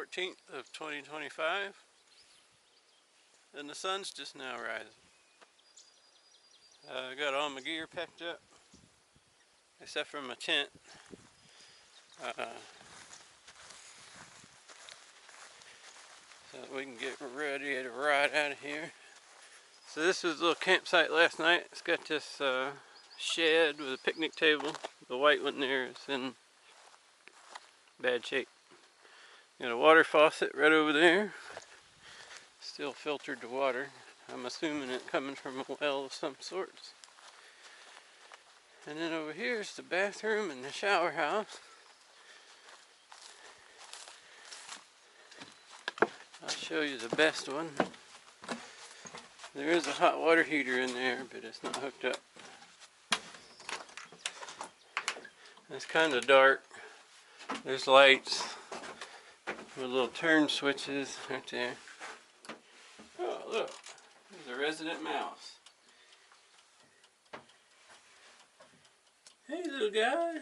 14th of 2025, and the sun's just now rising. I got all my gear packed up, except for my tent. So we can get ready to ride out of here. So this was a little campsite last night. It's got this shed with a picnic table. The white one there is in bad shape. Got a water faucet right over there. Still filtered to water. I'm assuming it coming from a well of some sorts. And then over here is the bathroom and the shower house. I'll show you the best one. There is a hot water heater in there, but it's not hooked up. It's kind of dark. There's lights with little turn switches right there. Oh, look, there's a resident mouse. Hey, little guy.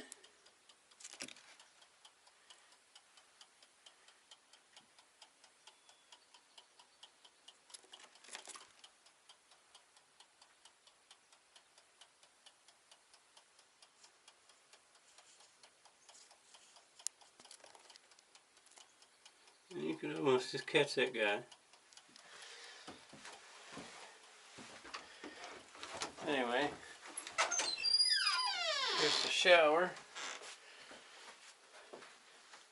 You could almost just catch that guy. Anyway, here's the shower.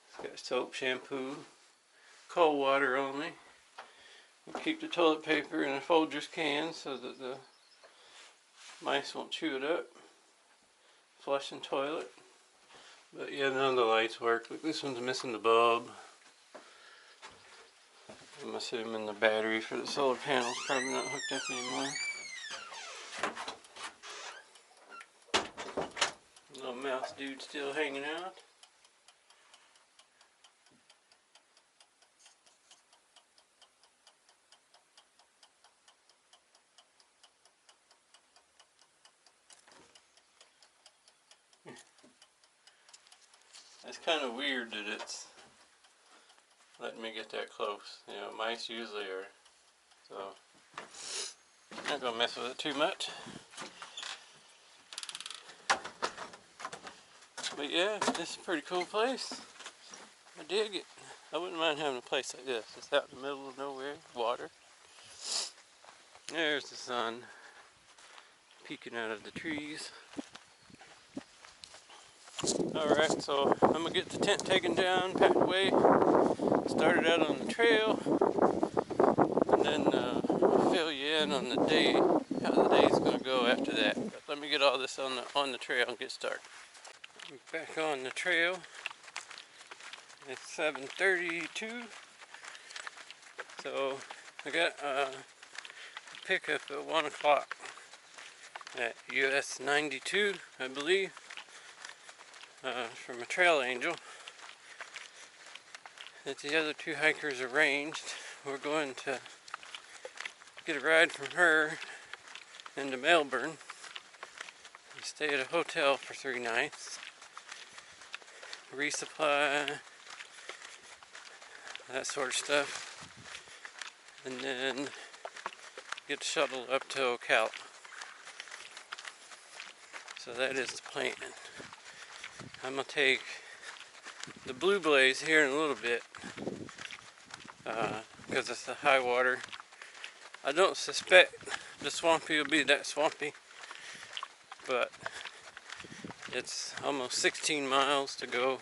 It's got soap, shampoo, cold water only. We'll keep the toilet paper in a Folgers can so that the mice won't chew it up. Flushing toilet. But yeah, none of the lights work. Look, this one's missing the bulb. I'm assuming the battery for the solar panel is probably not hooked up anymore. Little mouse dude still hanging out. It's kind of weird that it's letting me get that close. You know, mice usually are. So, I'm not gonna mess with it too much. But yeah, this is a pretty cool place. I dig it. I wouldn't mind having a place like this. It's out in the middle of nowhere, water. There's the sun peeking out of the trees. Alright, so I'm gonna get the tent taken down, packed away, started out on the trail, and then I'll fill you in on the day, how the day's gonna go after that. But let me get all this on the trail and get started. I'm back on the trail. It's 7:32. So I got a pickup at 1 o'clock at US 92, I believe. From a trail angel that the other two hikers arranged. We're going to get a ride from her into Melbourne and stay at a hotel for 3 nights, resupply, that sort of stuff, and then get shuttled up to Ocala. So that is the plan. I'm going to take the Blue Blaze here in a little bit because it's the high water. I don't suspect the swampy will be that swampy, but it's almost 16 miles to go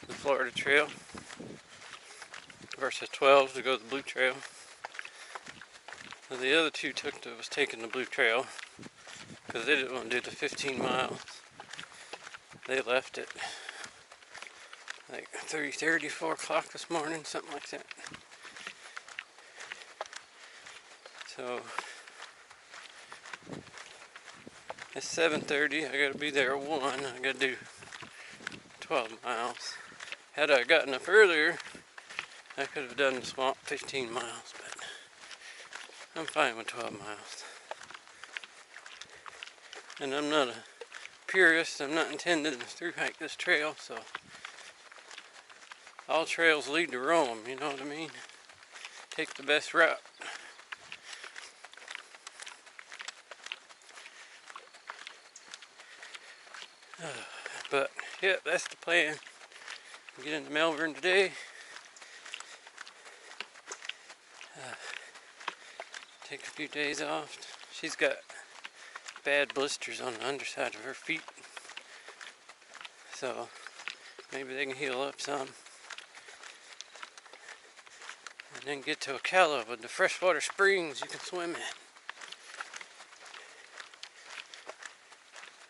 the Florida Trail versus 12 to go the Blue Trail. So the other two was taking the Blue Trail because they didn't want to do the 15 miles. They left it like 3:30, 4 o'clock this morning, something like that. So it's 7:30. I gotta be there at 1. I gotta do 12 miles. Had I gotten up earlier, I could have done the swamp 15 miles, but I'm fine with 12 miles. And I'm not a purist. I'm not intending to through hike this trail, so all trails lead to Rome, you know what I mean? Take the best route. But yeah, that's the plan. Get into Melbourne today. Take a few days off. She's got bad blisters on the underside of her feet, so maybe they can heal up some. And then get to Ocala with the freshwater springs you can swim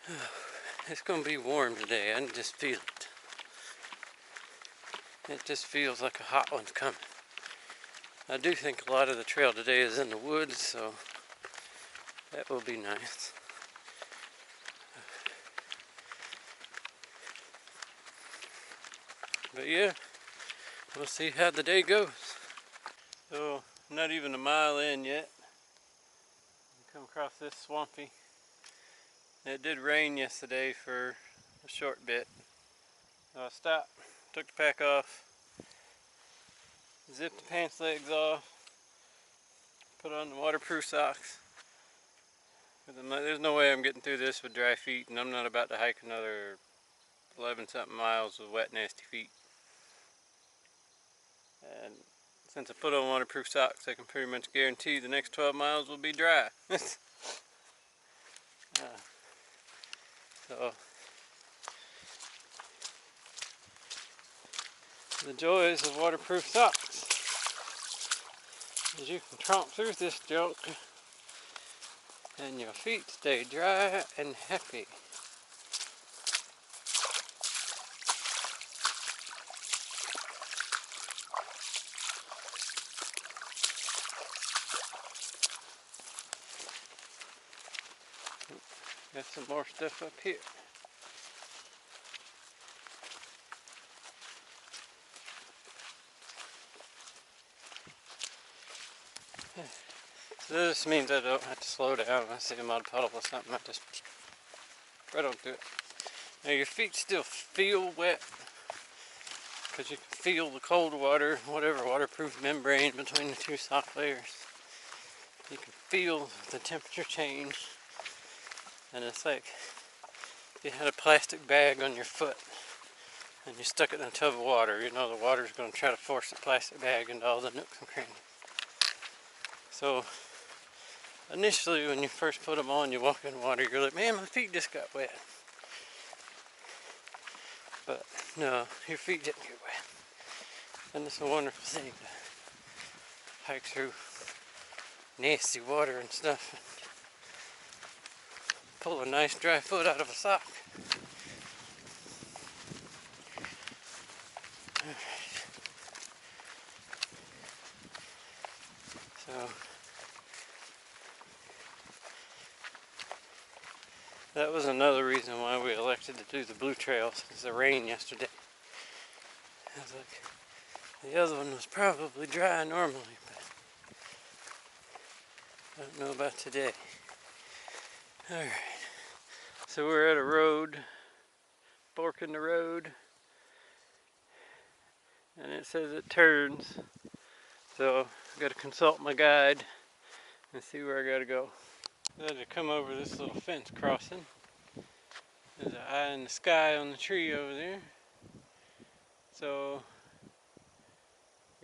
in. It's going to be warm today, I can just feel it. It just feels like a hot one's coming. I do think a lot of the trail today is in the woods, so that will be nice. But yeah, we'll see how the day goes. So, not even a mile in yet. Come across this swampy. It did rain yesterday for a short bit. So I stopped, took the pack off, zipped the pants legs off, put on the waterproof socks. There's no way I'm getting through this with dry feet, and I'm not about to hike another 11 something miles with wet nasty feet. And since I put on waterproof socks, I can pretty much guarantee the next 12 miles will be dry. So the joys of waterproof socks is you can tromp through this junk and your feet stay dry and happy. Got some more stuff up here. So this means I don't have to slow down. If I see a mud puddle or something, I just right onto it. Now your feet still feel wet because you can feel the cold water, whatever waterproof membrane between the two sock layers. You can feel the temperature change, and it's like if you had a plastic bag on your foot and you stuck it in a tub of water. You know the water's going to try to force the plastic bag into all the nooks and crannies. So initially when you first put them on, you walk in water, you're like, man, my feet just got wet. But no, your feet didn't get wet. And it's a wonderful thing to hike through nasty water and stuff and pull a nice dry foot out of a sock. Alright. So that was another reason why we elected to do the blue trails, because the rain yesterday. I was like, the other one was probably dry normally, but I don't know about today. Alright, so we're at a road, fork in the road, and it says it turns, so I've got to consult my guide and see where I got to go. I had to come over this little fence crossing. There's an eye in the sky on the tree over there. So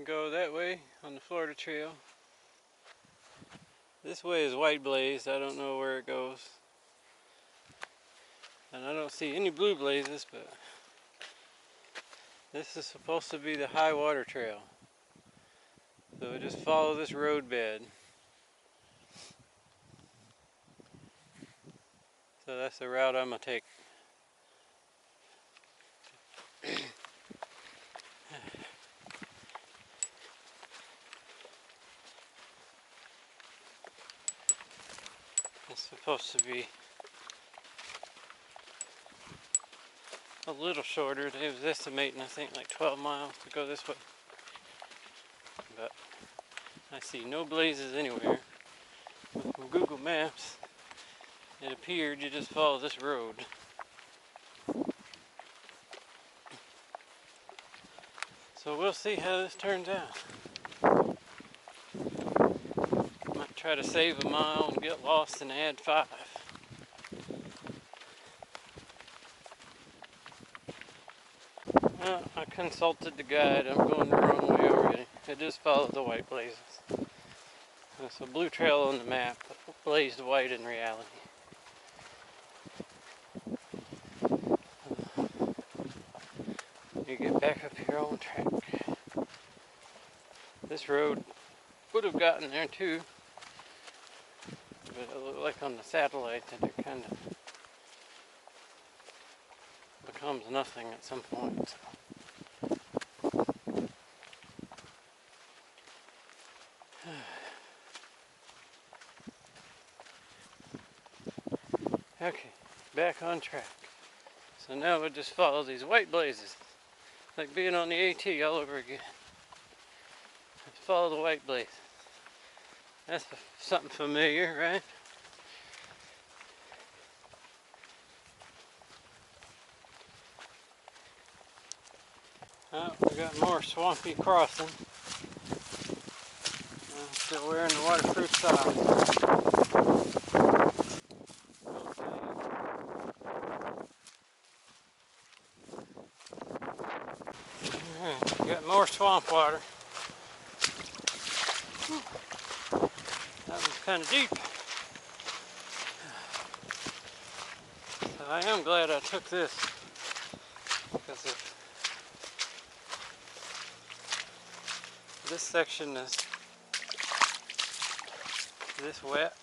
go that way on the Florida Trail. This way is white blazed. I don't know where it goes. And I don't see any blue blazes, but this is supposed to be the high water trail. So just follow this road bed. So that's the route I'm going to take. It's supposed to be a little shorter. They was estimating, I think, like 12 miles to go this way. But I see no blazes anywhere. From Google Maps, it appeared you just follow this road. So we'll see how this turns out. Might try to save a mile and get lost and add 5. Well, I consulted the guide. I'm going the wrong way already. I just follow the white blazes. It's a blue trail on the map, but blazed white in reality. You get back up here on track. This road would have gotten there too, but it looked like on the satellite that it kind of becomes nothing at some point. So. Okay, back on track. So now we'll just follow these white blazes. Like being on the AT all over again. Let's follow the white blaze. That's something familiar, right? Oh, we got more swampy crossing. I'm still wearing the waterproof socks. Alright, we got more swamp water. That was kind of deep. So I am glad I took this because if this section is this wet,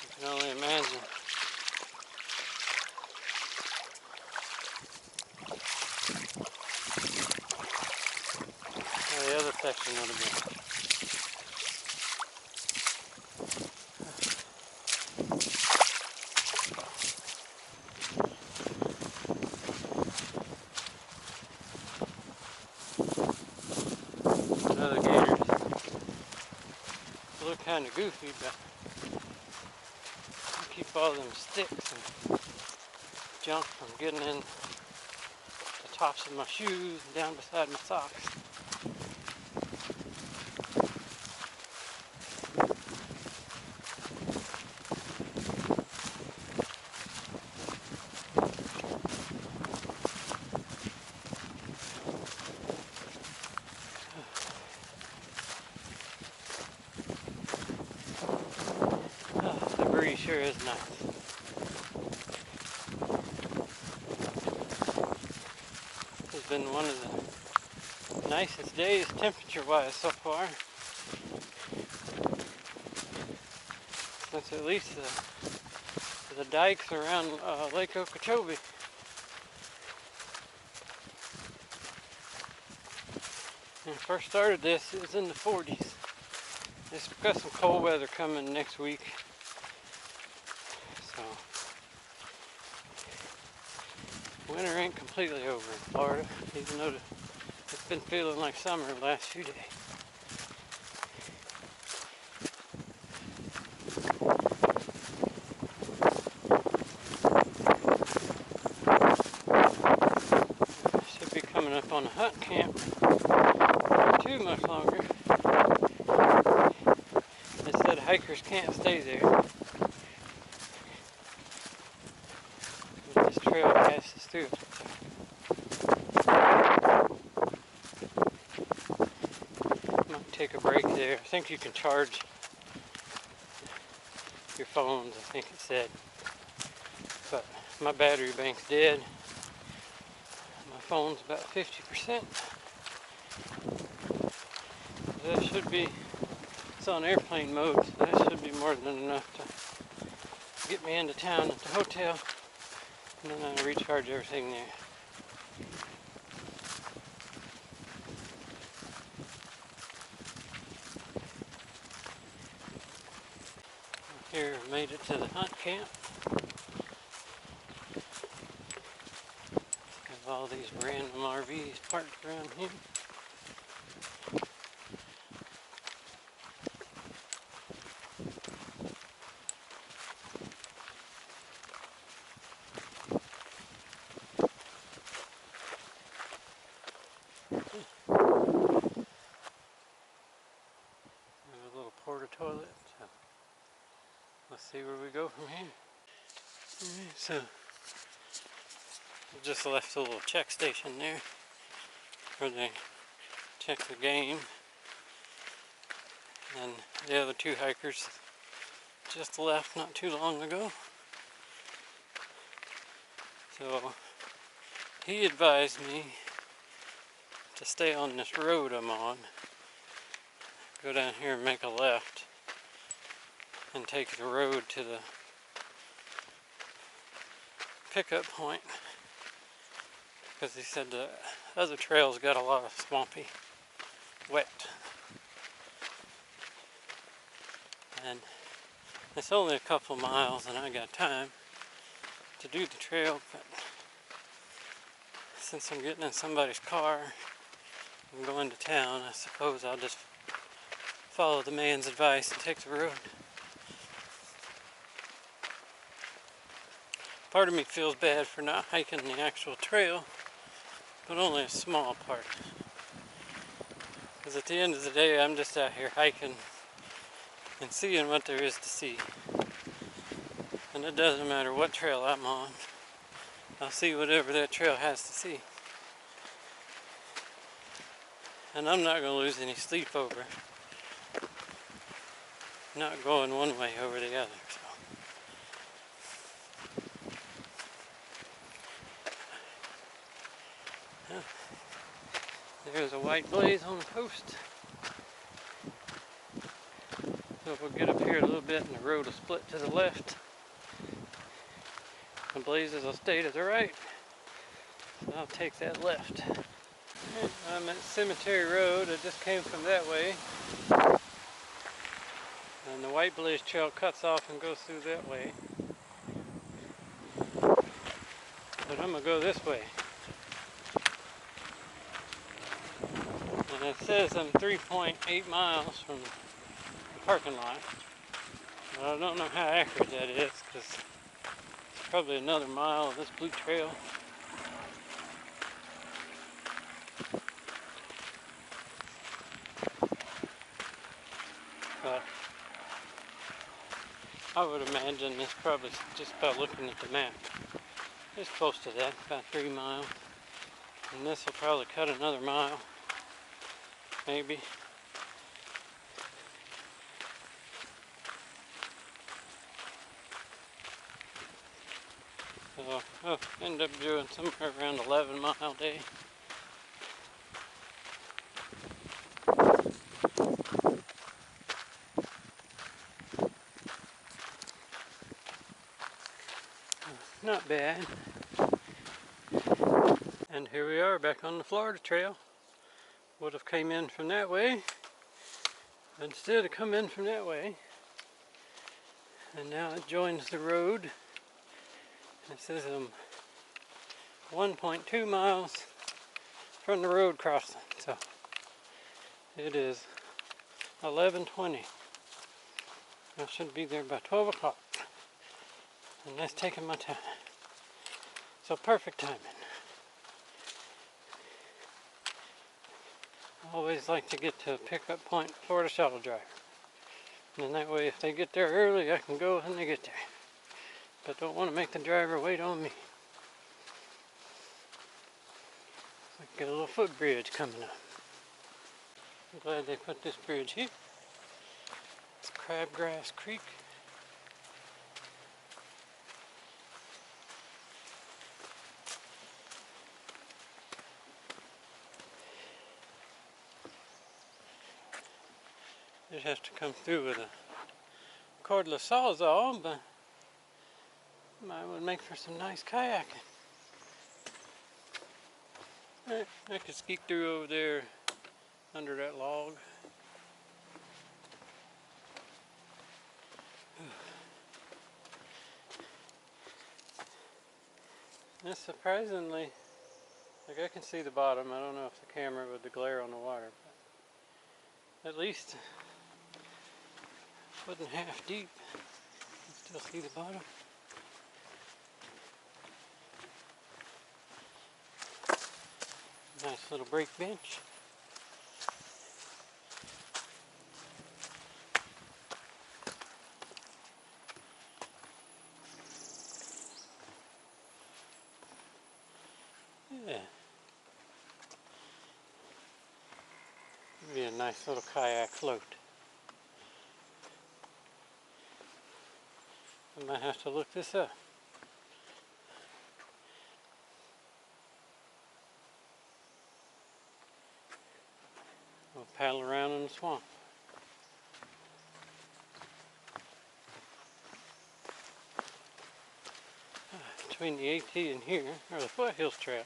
you can only imagine how the other section would have been. Another gator. They look kind of goofy, but I keep all them sticks and junk from getting in the tops of my shoes and down beside my socks. The breeze sure is nice. This has been one of the nicest days temperature-wise so far. Since at least the dikes around Lake Okeechobee. When I first started this, it was in the 40s. It's got some cold weather coming next week. So, winter ain't completely over in Florida, even though it's been feeling like summer the last few days. Should be coming up on a hunt camp not too much longer. They said hikers can't stay there. But this trail passes through. Might take a break there. I think you can charge your phones, I think it said. But my battery bank's dead. My phone's about 50%. That should be, it's on airplane mode, so that should be more than enough to get me into town at the hotel, and then I'll recharge everything there. Here, made it to the hunt camp. Have all these random RVs parked around here. toilet. So let's see where we go from here. Alright, so I just left a little check station there where they check the game. And the other two hikers just left not too long ago. So he advised me to stay on this road I'm on, go down here and make a left and take the road to the pickup point, because he said the other trails got a lot of swampy wet. And it's only a couple miles and I got time to do the trail, but since I'm getting in somebody's car and going to town, I suppose I'll just follow the man's advice and take the road. Part of me feels bad for not hiking the actual trail, but only a small part. Because at the end of the day, I'm just out here hiking and seeing what there is to see. And it doesn't matter what trail I'm on, I'll see whatever that trail has to see. And I'm not going to lose any sleep over not going one way over the other. So. Yeah. There's a white blaze on the post. So if we'll get up here a little bit and the road will split to the left, the blazes will stay to the right. So I'll take that left. I'm at Cemetery Road. I just came from that way. And the White Blaze Trail cuts off and goes through that way. But I'm going to go this way. And it says I'm 3.8 miles from the parking lot. But I don't know how accurate that is, because it's probably another mile of this blue trail. But I would imagine it's probably, just by looking at the map, it's close to that, about 3 miles. And this will probably cut another mile, maybe. So I'll end up doing somewhere around 11 mile day. Not bad. And here we are back on the Florida Trail. Would have came in from that way, but instead of come in from that way, and now it joins the road. It says I'm 1.2 miles from the road crossing, so it is 11:20. I should be there by 12 o'clock, and that's taking my time. So perfect timing. I always like to get to a pickup point Florida shuttle driver. And that way if they get there early, I can go when they get there. But don't want to make the driver wait on me. So I get a little footbridge coming up. I'm glad they put this bridge here. It's Crabgrass Creek. You'd have to come through with a cordless sawzall, but mine would make for some nice kayaking. I could skeet through over there under that log. And surprisingly, like I can see the bottom. I don't know if the camera with the glare on the water, but at least a foot and a half deep. You can still see the bottom. Nice little brake bench. Nice little kayak float. I might have to look this up. We'll paddle around in the swamp. Between the AT and here are the foothills trail.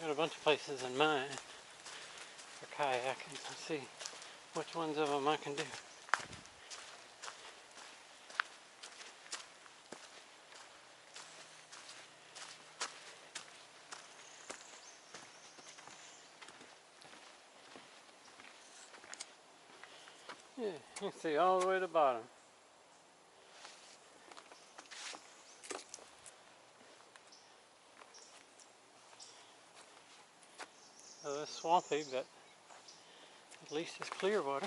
Got a bunch of places in mind for kayaking. Let's see which ones of them I can do. Yeah, you can see all the way to the bottom. So it's swampy, but at least it's clear water.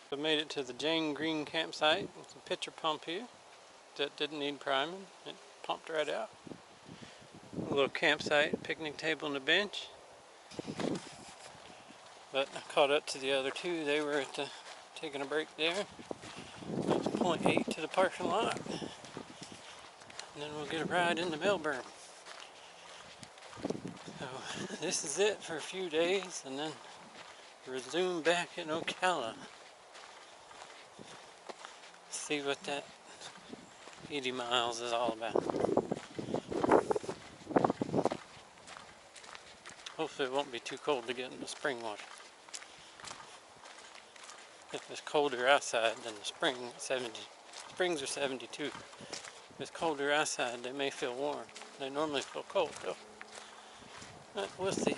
So made it to the Jane Green campsite with a pitcher pump here that didn't need priming. It pumped right out. A little campsite, picnic table and a bench. But I caught up to the other two. They were at the, taking a break there. It's 0.8 to the parking lot. And then we'll get a ride into Melbourne. So this is it for a few days, and then resume back in Ocala. See what that 80 miles is all about. Hopefully it won't be too cold to get in the spring water. If it's colder outside than the spring, 70. Springs are 72. If it's colder outside, they may feel warm. They normally feel cold though. But we'll see.